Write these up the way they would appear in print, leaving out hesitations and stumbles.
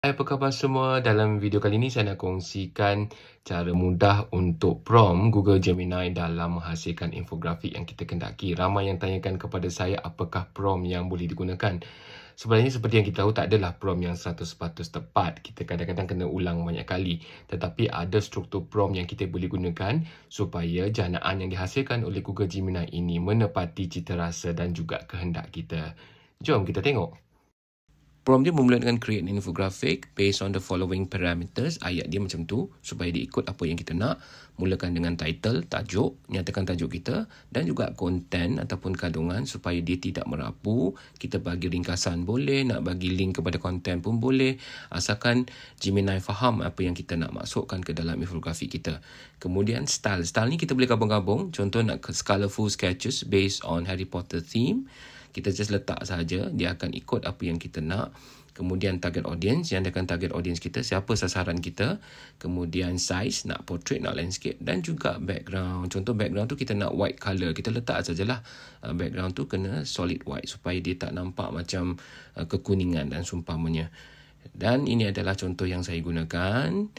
Hai, apa khabar semua? Dalam video kali ini saya nak kongsikan cara mudah untuk prompt Google Gemini dalam menghasilkan infografik yang kita kendaki. Ramai yang tanyakan kepada saya apakah prompt yang boleh digunakan. Sebenarnya seperti yang kita tahu, tak adalah prompt yang 100% tepat. Kita kadang-kadang kena ulang banyak kali. Tetapi ada struktur prompt yang kita boleh gunakan supaya janaan yang dihasilkan oleh Google Gemini ini menepati cita rasa dan juga kehendak kita. Jom kita tengok. Prompt dia bermula dengan create an infographic based on the following parameters. Ayat dia macam tu supaya dia ikut apa yang kita nak. Mulakan dengan title, tajuk, nyatakan tajuk kita dan juga content ataupun kandungan supaya dia tidak merapu. Kita bagi ringkasan boleh, nak bagi link kepada content pun boleh. Asalkan Gemini faham apa yang kita nak masukkan ke dalam infografik kita. Kemudian style. Style ni kita boleh gabung-gabung. Contoh nak colorful sketches based on Harry Potter theme. Kita just letak saja, dia akan ikut apa yang kita nak. Kemudian target audience, yang akan target audience kita, siapa sasaran kita. Kemudian size, nak portrait, nak landscape dan juga background. Contoh background tu kita nak white colour, kita letak sajalah background tu kena solid white supaya dia tak nampak macam kekuningan dan seumpamanya. Dan ini adalah contoh yang saya gunakan.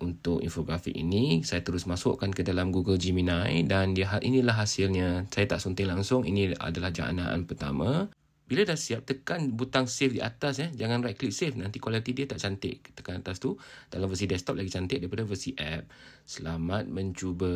Untuk infografik ini, saya terus masukkan ke dalam Google Gemini dan inilah hasilnya. Saya tak sunting langsung, ini adalah janaan pertama. Bila dah siap, tekan butang save di atas. Jangan right click save, nanti kualiti dia tak cantik. Tekan atas tu, dalam versi desktop lagi cantik daripada versi app. Selamat mencuba.